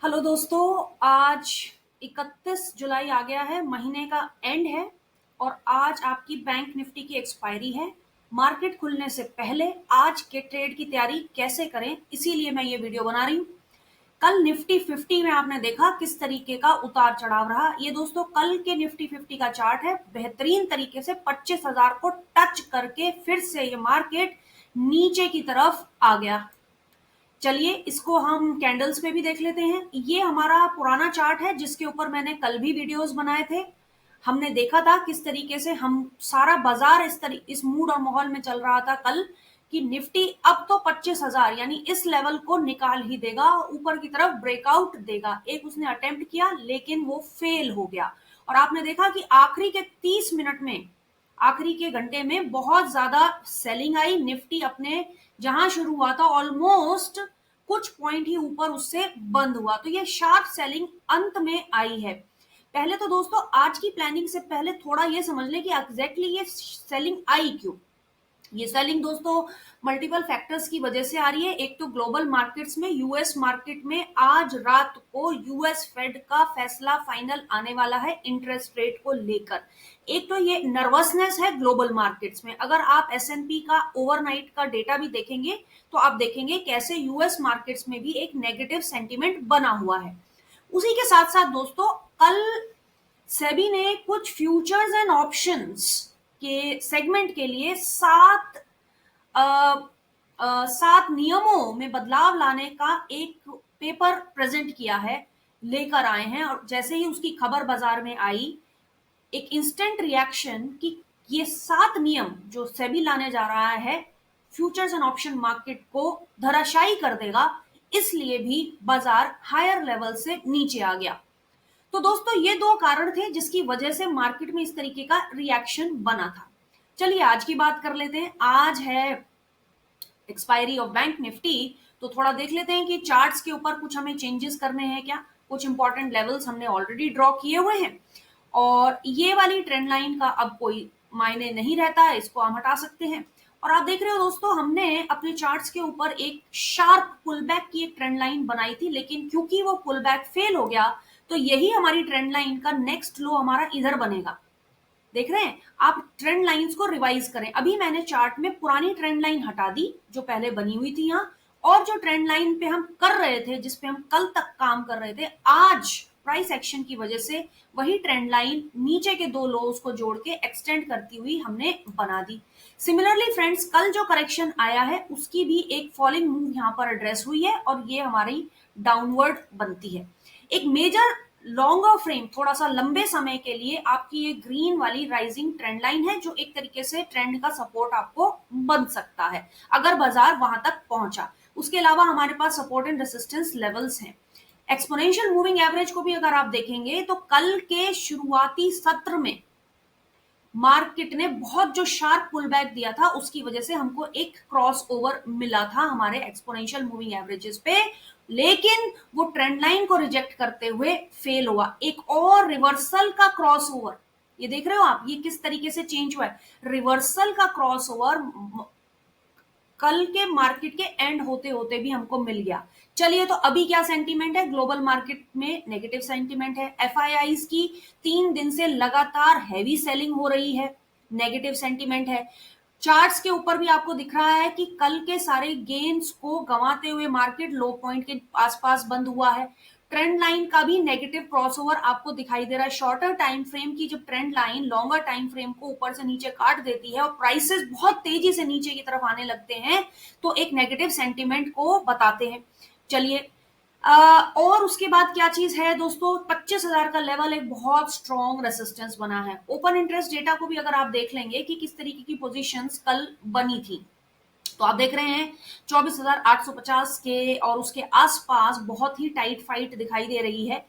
Hello दोस्तों। आज 31 जुलाई आ गया है, महीने का एंड है और आज आपकी बैंक निफ्टी की एक्सपायरी है। मार्केट खुलने से पहले आज के ट्रेड की तैयारी कैसे करें, इसीलिए मैं ये वीडियो बना रही हूँ। कल निफ्टी 50 में आपने देखा किस तरीके का उतार चढ़ाव रहा। ये दोस्तों कल के निफ्टी 50 का चार्ट है। बेहतरीन तरीके से 25,000 को टच करके फिर से ये मार्केट नीचे की तरफ आ गया। चलिए इसको हम कैंडल्स पे भी देख लेते हैं। ये हमारा पुराना चार्ट है जिसके ऊपर मैंने कल भी वीडियोस बनाए थे। हमने देखा था किस तरीके से हम सारा बाजार इस मूड और माहौल में चल रहा था कल कि निफ्टी अब तो 25,000 यानी इस लेवल को निकाल ही देगा, ऊपर की तरफ ब्रेकआउट देगा। एक उसने अटेम्प्ट किया लेकिन वो फेल हो गया और आपने देखा कि आखिरी के 30 मिनट में, आखिरी के घंटे में बहुत ज्यादा सेलिंग आई। निफ्टी अपने जहां शुरू हुआ था ऑलमोस्ट कुछ पॉइंट ही ऊपर उससे बंद हुआ, तो ये शार्प सेलिंग अंत में आई है। पहले तो दोस्तों आज की प्लानिंग से पहले थोड़ा ये समझ लें कि एग्जैक्टली ये सेलिंग आई क्यों। ये सेलिंग दोस्तों मल्टीपल फैक्टर्स की वजह से आ रही है। एक तो ग्लोबल मार्केट्स में, यूएस मार्केट में आज रात को यूएस फेड का फैसला फाइनल आने वाला है इंटरेस्ट रेट को लेकर। एक तो ये नर्वसनेस है ग्लोबल मार्केट्स में। अगर आप एसएनपी का ओवरनाइट का डेटा भी देखेंगे तो आप देखेंगे कैसे यूएस मार्केट्स में भी एक नेगेटिव सेंटीमेंट बना हुआ है। उसी के साथ साथ दोस्तों कल सेबी ने कुछ फ्यूचर्स एंड ऑप्शंस के सेगमेंट के लिए अ, सात नियमों में बदलाव लाने का एक पेपर प्रेजेंट किया है, लेकर आए हैं। और जैसे ही उसकी खबर बाजार में आई, एक इंस्टेंट रिएक्शन कि ये 7 नियम जो सेबी लाने जा रहा है फ्यूचर्स एंड ऑप्शन मार्केट को धराशायी कर देगा, इसलिए भी बाजार हायर लेवल से नीचे आ गया। तो दोस्तों ये दो कारण थे जिसकी वजह से मार्केट में इस तरीके का रिएक्शन बना था। चलिए आज की बात कर लेते हैं। आज है एक्सपायरी ऑफ बैंक निफ्टी, तो थोड़ा देख लेते हैं कि चार्ट्स के ऊपर कुछ हमें चेंजेस करने हैं क्या। कुछ इंपॉर्टेंट लेवल्स हमने ऑलरेडी ड्रॉ किए हुए हैं और ये वाली ट्रेंड लाइन का अब कोई मायने नहीं रहता है, इसको हम हटा सकते हैं। और आप देख रहे हो दोस्तों हमने अपने चार्ट्स के ऊपर एक शार्प पुलबैक की एक ट्रेंड लाइन बनाई थी, लेकिन क्योंकि वो पुलबैक फेल हो गया तो यही हमारी ट्रेंड लाइन का नेक्स्ट लो हमारा इधर बनेगा। देख रहे हैं आप, ट्रेंड लाइंस को रिवाइज करें। अभी मैंने चार्ट में पुरानी ट्रेंड लाइन हटा दी जो पहले बनी हुई थी यहाँ, और जो ट्रेंड लाइन पे हम कर रहे थे, जिसपे हम कल तक काम कर रहे थे, आज प्राइस एक्शन की वजह से वही ट्रेंड लाइन नीचे के दो लोज को जोड़ के एक्सटेंड करती हुई हमने बना दी। सिमिलरली फ्रेंड्स, कल जो करेक्शन आया है उसकी भी एक फॉलिंग मूव यहाँ पर एड्रेस हुई है और ये हमारी डाउनवर्ड बनती है। एक मेजर लॉन्गर फ्रेम, थोड़ा सा लंबे समय के लिए आपकी ये ग्रीन वाली राइजिंग ट्रेंड लाइन है जो एक तरीके से ट्रेंड का सपोर्ट आपको बन सकता है अगर बाजार वहां तक पहुंचा। उसके अलावा हमारे पास सपोर्ट एंड रेसिस्टेंस लेवल्स हैं। एक्सपोनेंशियल मूविंग एवरेज को भी अगर आप देखेंगे तो कल के शुरुआती सत्र में मार्केट ने बहुत जो शार्प पुल बैक दिया था उसकी वजह से हमको एक क्रॉस ओवर मिला था हमारे एक्सपोनेंशियल मूविंग एवरेजेस पे, लेकिन वो ट्रेंड लाइन को रिजेक्ट करते हुए फेल हुआ। एक और रिवर्सल का क्रॉस ओवर, ये देख रहे हो आप, ये किस तरीके से चेंज हुआ है। रिवर्सल का क्रॉस ओवर कल के मार्केट के एंड होते होते भी हमको मिल गया। चलिए तो अभी क्या सेंटीमेंट है, ग्लोबल मार्केट में नेगेटिव सेंटीमेंट है। एफआईआईज की 3 दिन से लगातार हैवी सेलिंग हो रही है, नेगेटिव सेंटीमेंट है। चार्ट्स के ऊपर भी आपको दिख रहा है कि कल के सारे गेन्स को गंवाते हुए मार्केट लो पॉइंट के आसपास बंद हुआ है। ट्रेंड लाइन का भी नेगेटिव क्रॉसओवर आपको दिखाई दे रहा है। शॉर्टर टाइम फ्रेम की जब trend line longer time frame को ऊपर से नीचे काट देती है और प्राइसेस बहुत तेजी से नीचे की तरफ आने लगते हैं तो एक नेगेटिव सेंटीमेंट को बताते हैं। चलिए और उसके बाद क्या चीज है दोस्तों, 25,000 का लेवल एक बहुत स्ट्रॉन्ग रेसिस्टेंस बना है। ओपन इंटरेस्ट डेटा को भी अगर आप देख लेंगे कि किस तरीके की पोजीशंस कल बनी थी, तो आप देख रहे हैं 24,850 के और उसके आसपास बहुत ही टाइट फाइट दिखाई दे रही है।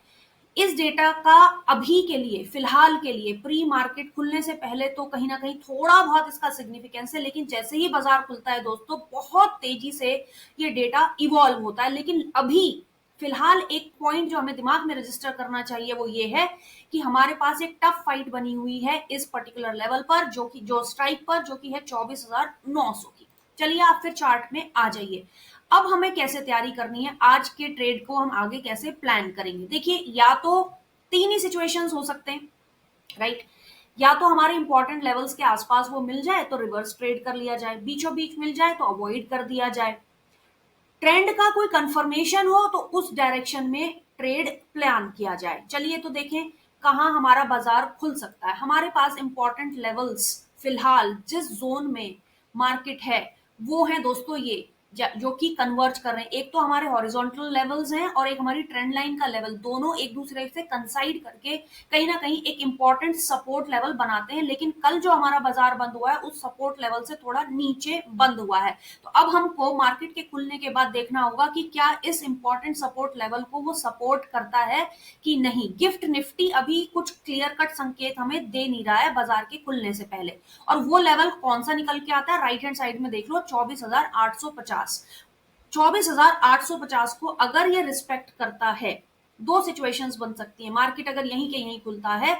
इस डेटा का अभी के लिए, फिलहाल के लिए, प्री मार्केट खुलने से पहले तो कहीं ना कहीं थोड़ा बहुत इसका सिग्निफिकेंस है, लेकिन जैसे ही बाजार खुलता है दोस्तों बहुत तेजी से ये डेटा इवॉल्व होता है। लेकिन अभी फिलहाल एक पॉइंट जो हमें दिमाग में रजिस्टर करना चाहिए वो ये है कि हमारे पास एक टफ फाइट बनी हुई है इस पर्टिकुलर लेवल पर, जो स्ट्राइक पर, जो कि है 24,900 की। चलिए आप फिर चार्ट में आ जाइए। अब हमें कैसे तैयारी करनी है, आज के ट्रेड को हम आगे कैसे प्लान करेंगे। देखिए, या तो तीन ही सिचुएशंस हो सकते हैं, राइट। या तो हमारे इंपॉर्टेंट लेवल्स के आसपास वो मिल जाए तो रिवर्स ट्रेड कर लिया जाए, बीचों बीच मिल जाए तो अवॉइड कर दिया जाए, ट्रेंड का कोई कंफर्मेशन हो तो उस डायरेक्शन में ट्रेड प्लान किया जाए। चलिए तो देखें कहाँ हमारा बाजार खुल सकता है। हमारे पास इंपॉर्टेंट लेवल्स फिलहाल जिस जोन में मार्केट है वो है दोस्तों ये, जो कि कन्वर्ज कर रहे हैं। एक तो हमारे हॉरिजॉन्टल लेवल्स हैं और एक हमारी ट्रेंड लाइन का लेवल, दोनों एक दूसरे से कंसाइड करके कहीं ना कहीं एक इंपॉर्टेंट सपोर्ट लेवल बनाते हैं। लेकिन कल जो हमारा बाजार बंद हुआ है उस सपोर्ट लेवल से थोड़ा नीचे बंद हुआ है। तो अब हमको मार्केट के खुलने के बाद देखना होगा कि क्या इस इंपॉर्टेंट सपोर्ट लेवल को वो सपोर्ट करता है कि नहीं। गिफ्ट निफ्टी अभी कुछ क्लियर कट संकेत हमें दे नहीं रहा है बाजार के खुलने से पहले। और वो लेवल कौन सा निकल के आता है, राइट हैंड साइड में देख लो, 24,850। 24,850 को अगर ये रिस्पेक्ट करता है, दो सिचुएशंस बन सकती है। मार्केट अगर यहीं के यहीं खुलता है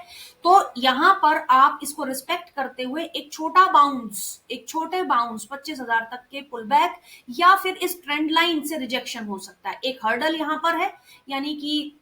तो यहां पर आप इसको रिस्पेक्ट करते हुए एक छोटा बाउंस, एक छोटे बाउंस 25,000 तक के पुल बैक, या फिर इस ट्रेंड लाइन से रिजेक्शन हो सकता है। एक हर्डल यहां पर है, यानी कि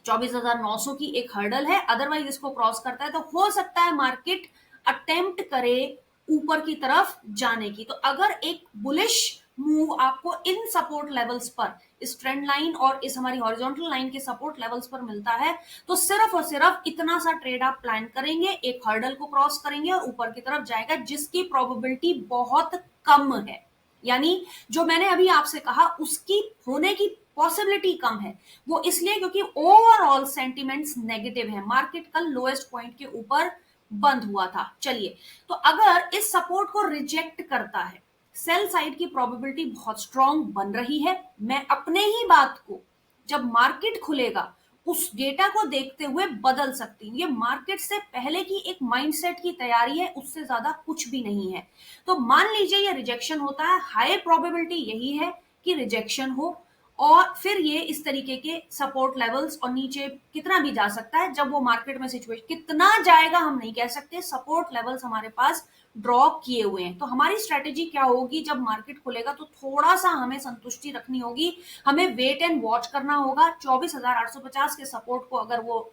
24,900 की एक हर्डल है। अदरवाइज इसको क्रॉस करता है तो हो सकता है मार्केट अटेम्प्ट करे ऊपर की तरफ जाने की। तो अगर एक बुलिश मूव आपको इन सपोर्ट लेवल्स पर, इस ट्रेंड लाइन और इस हमारी हॉरिजॉन्टल लाइन के सपोर्ट लेवल्स पर मिलता है तो सिर्फ और सिर्फ इतना सा ट्रेड आप प्लान करेंगे, एक हर्डल को क्रॉस करेंगे और ऊपर की तरफ जाएगा, जिसकी प्रोबेबिलिटी बहुत कम है। यानी जो मैंने अभी आपसे कहा उसकी होने की पॉसिबिलिटी कम है। वो इसलिए क्योंकि ओवरऑल सेंटिमेंट्स नेगेटिव है। मार्केट कल लोएस्ट पॉइंट के ऊपर बंद हुआ था। चलिए, तो अगर इस सपोर्ट को रिजेक्ट करता है, सेल साइड की प्रोबेबिलिटी बहुत स्ट्रांग बन रही है। मैं अपने ही बात को जब मार्केट खुलेगा उस डेटा को देखते हुए बदल सकती हूँ। ये मार्केट से पहले की एक माइंडसेट की तैयारी है, उससे ज्यादा कुछ भी नहीं है। तो मान लीजिए ये रिजेक्शन होता है, हाई प्रोबेबिलिटी यही है कि रिजेक्शन हो, और फिर ये इस तरीके के सपोर्ट लेवल्स और नीचे कितना भी जा सकता है। जब वो मार्केट में सिचुएशन कितना जाएगा हम नहीं कह सकते, सपोर्ट लेवल्स हमारे पास ड्रॉ किए हुए हैं। तो हमारी स्ट्रेटेजी क्या होगी, जब मार्केट खुलेगा तो थोड़ा सा हमें संतुष्टि रखनी होगी, हमें वेट एंड वॉच करना होगा। 24,850 के सपोर्ट को अगर वो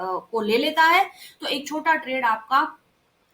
को ले लेता है तो एक छोटा ट्रेड आपका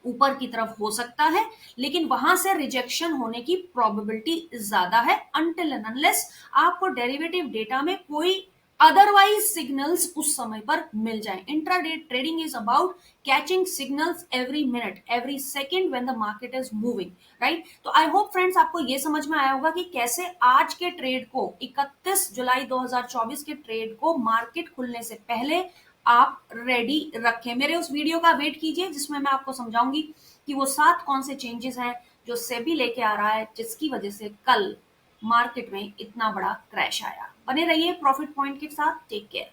ऊपर की तरफ हो सकता है, लेकिन वहां से रिजेक्शन होने की प्रोबेबिलिटी ज्यादा है, अनटिल एंड अनलेस आपको डेरिवेटिव डेटा में कोई अदरवाइज सिग्नल्स उस समय पर मिल जाए। Intraday trading is about catching signals every minute, every second when the market is moving, right. तो आई होप फ्रेंड्स आपको ये समझ में आया होगा कि कैसे आज के ट्रेड को, 31 जुलाई 2024 के ट्रेड को मार्केट खुलने से पहले आप रेडी रखें। मेरे उस वीडियो का वेट कीजिए जिसमें मैं आपको समझाऊंगी कि वो 7 कौन से चेंजेस हैं जो सेबी लेके आ रहा है, जिसकी वजह से कल मार्केट में इतना बड़ा क्रैश आया। बने रहिए प्रॉफिट पॉइंट के साथ। Take care.